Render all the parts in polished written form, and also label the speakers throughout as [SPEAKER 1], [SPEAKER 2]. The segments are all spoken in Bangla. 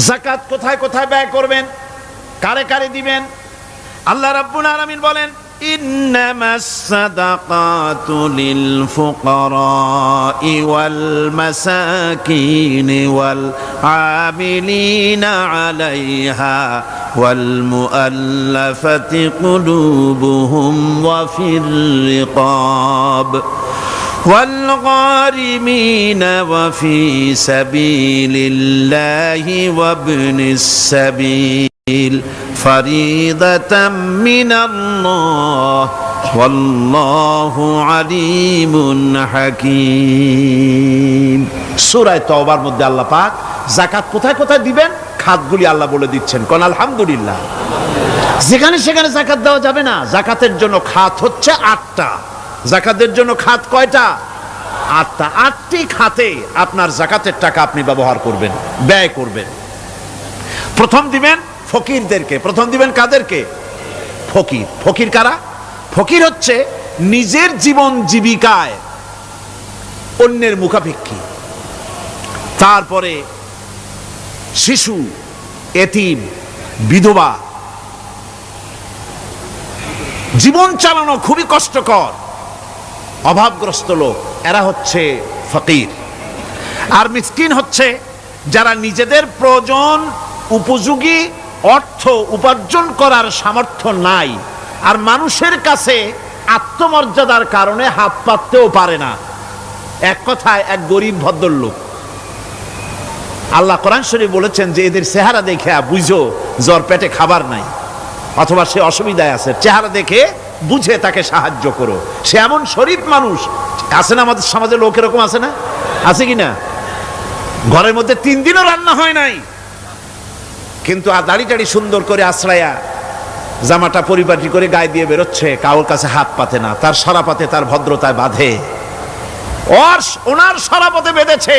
[SPEAKER 1] যাকাত কোথায় কোথায় ব্যয় করবেন, কারে কারে দিবেন? আল্লাহ রাব্বুল আলামিন বলেন, ইন্নামাস সাদাকাতু লিল ফুকারাই ওয়াল মাসাকিন ওয়াল আমিলিনা আলাইহা ওয়াল মুআল্লাফাতি কুলুবুহুম ওয়া ফির রিকাব والغارمين وفي سبيل الله وابن السبيل فريضة من الله والله عليم حكيم। সূরা তাওবার মধ্যে আল্লাহ পাক যাকাত কোথায় কোথায় দিবেন খাতগুলি আল্লাহ বলে দিচ্ছেন। কোন আলহামদুলিল্লাহ। যেখানে সেখানে যাকাত দেওয়া যাবে না। যাকাতের জন্য খাত হচ্ছে 8টা। যাকাতের জন্য খাত কয়টা? 8টা। 8টি খাতে আপনার যাকাতের টাকা আপনি ব্যবহার করবেন, ব্যয় করবেন। প্রথম দিবেন ফকিরদেরকে। প্রথম দিবেন কাদেরকে? ফকির। ফকির কারা? ফকির হচ্ছে নিজের জীবন জীবিকায় অন্যের মুখাপেক্ষী, তারপরে শিশু, এতিম, বিধবা, জীবন চালানো খুবই কষ্টকর, অভাবগ্রস্ত লোক, এরা হচ্ছে ফকির। আর মিসকিন হচ্ছে যারা নিজেদের প্রয়োজন উপযোগী অর্থ উপার্জন করার সামর্থ্য নাই, আর মানুষের কাছে আত্মমর্যাদার কারণে হাত পাততেও পারে না। এক কথায় এক গরিব ভদ্রলোক। আল্লাহ কোরআন শরীফ বলেছেন যে এদের চেহারা দেখে বুঝো জ্বর পেটে খাবার নাই, অথবা সে অসুবিধায় আছে, চেহারা দেখে বুঝে তাকে সাহায্য করো। সে এমন শরীফ মানুষ আছে না আমাদের সমাজে? লোক এরকম আছে না? আছে কি না? ঘরের মধ্যে 3 দিনও রান্না হয় নাই, কিন্তু দাড়ি টাড়ি সুন্দর করে আশ্রায়া জামাটা পরিপাটি করে গায়ে দিয়ে বেরোচ্ছে, কারোর কাছে হাত পাতে না, তার সরাপাতে তার ভদ্রতায় বাঁধে। ওনার সরাপতে বেঁধেছে,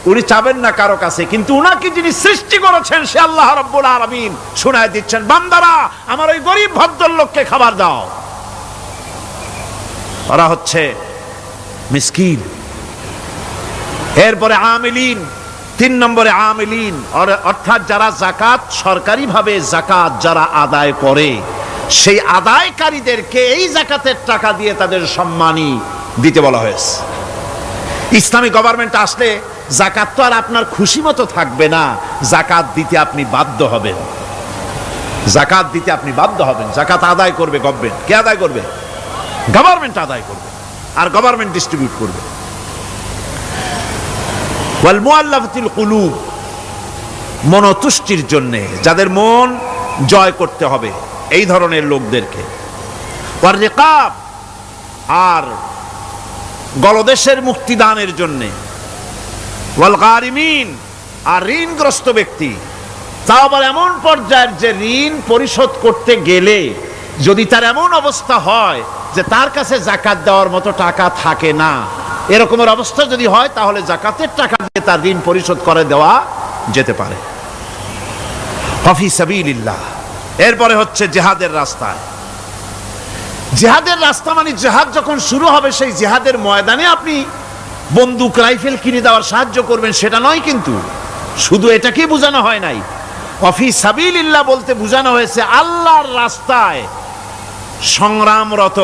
[SPEAKER 1] উনি চাবেন না কারো কাছে, কিন্তু উনাকে যিনি সৃষ্টি করেছেন সে আল্লাহ রাব্বুল আলামিন শোনায় দিচ্ছেন, বান্দারা আমার ওই গরিব ভদ্রলোককে খাবার দাও। ওরা হচ্ছে মিসকিন। এরপরে আমিলিন, 3 নম্বরে আমিলিন, অর্থাৎ যারা যাকাত সরকারিভাবে যাকাত যারা আদায় করে সেই আদায়কারীদেরকে এই যাকাতের টাকা দিয়ে তাদের সম্মানী দিতে বলা হয়েছে। ইসলামী গভর্নমেন্ট আসলে যাকাত তো আর আপনার খুশি মতো থাকবে না, যাকাত দিতে আপনি বাধ্য হবেন। যাকাত দিতে আপনি বাধ্য হবেন। যাকাত আদায় করবে গভর্নমেন্ট। কে আদায় করবে? গভর্নমেন্ট আদায় করবে, আর গভর্নমেন্ট ডিস্ট্রিবিউট করবে। ওয়াল মুআল্লাফাতিল কুলুব, মনতুষ্টির জন্য, যাদের মন জয় করতে হবে এই ধরনের লোকদেরকে। ওয়ার রিকাব, আর গলদেশের মুক্তিদানের জন্য। ওয়াল গারিমিন, আর ঋণগ্রস্ত ব্যক্তি, তাও আবার এমন পর্যায়ের যে ঋণ পরিশোধ করতে গেলে যদি তার এমন অবস্থা হয় যে তার কাছে যাকাত দেওয়ার মতো টাকা থাকে না, এরকমের অবস্থা যদি হয় তাহলে যাকাতের টাকা দিয়ে তার ঋণ পরিশোধ করে দেওয়া যেতে পারে। ফি সাবিলিল্লাহ। এরপরে হচ্ছে জিহাদের রাস্তায়। জিহাদের রাস্তা মানে জিহাদ যখন শুরু হবে সেই জিহাদের ময়দানে আপনি বন্দুক রাইফেল কিনে দেওয়ার সাহায্য করবেন সেটা নয়, কিন্তু শুধু এটাকে বোঝানো হয় নাই। ফি সাবিলিল্লাহ বলতে বোঝানো হয়েছে আল্লাহর রাস্তায় সংগ্রামরত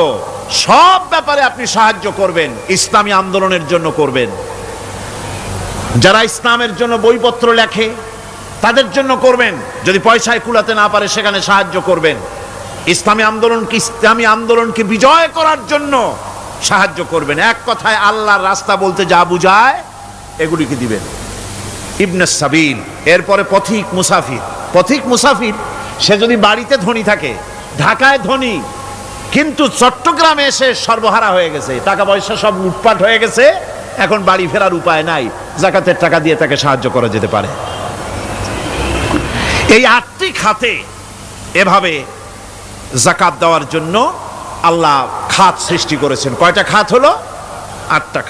[SPEAKER 1] সব ব্যাপারে আপনি সাহায্য করবেন, ইসলামী আন্দোলনের জন্য করবেন। যারা ইসলামের জন্য বইপত্র লেখে তাদের জন্য করবেন, যদি পয়সায় কুলাতে না পারে সেখানে সাহায্য করবেন। ইসলামী আন্দোলনকে বিজয় করার জন্য সাহায্য করবেন। এক কথায় আল্লাহর রাস্তা বলতে যা বুঝায় এগুলিকে দিবেন। ইবনে সাবিল, এরপরে পথিক মুসাফির। পথিক মুসাফির সে যদি বাড়িতে ধনী থাকে, ঢাকায় ধনী, কিন্তু চট্টগ্রামে এসে সর্বহারা হয়ে গেছে, টাকা পয়সা সব লুটপাট হয়ে গেছে, এখন বাড়ি ফেরার উপায় নাই, যাকাতের টাকা দিয়ে তাকে সাহায্য করা যেতে পারে। এই 8টি খাতে এভাবে যাকাত দেওয়ার জন্য আল্লাহ খাত সৃষ্টি করেছেন। কয়টা খাত হলো? 8টা খাত।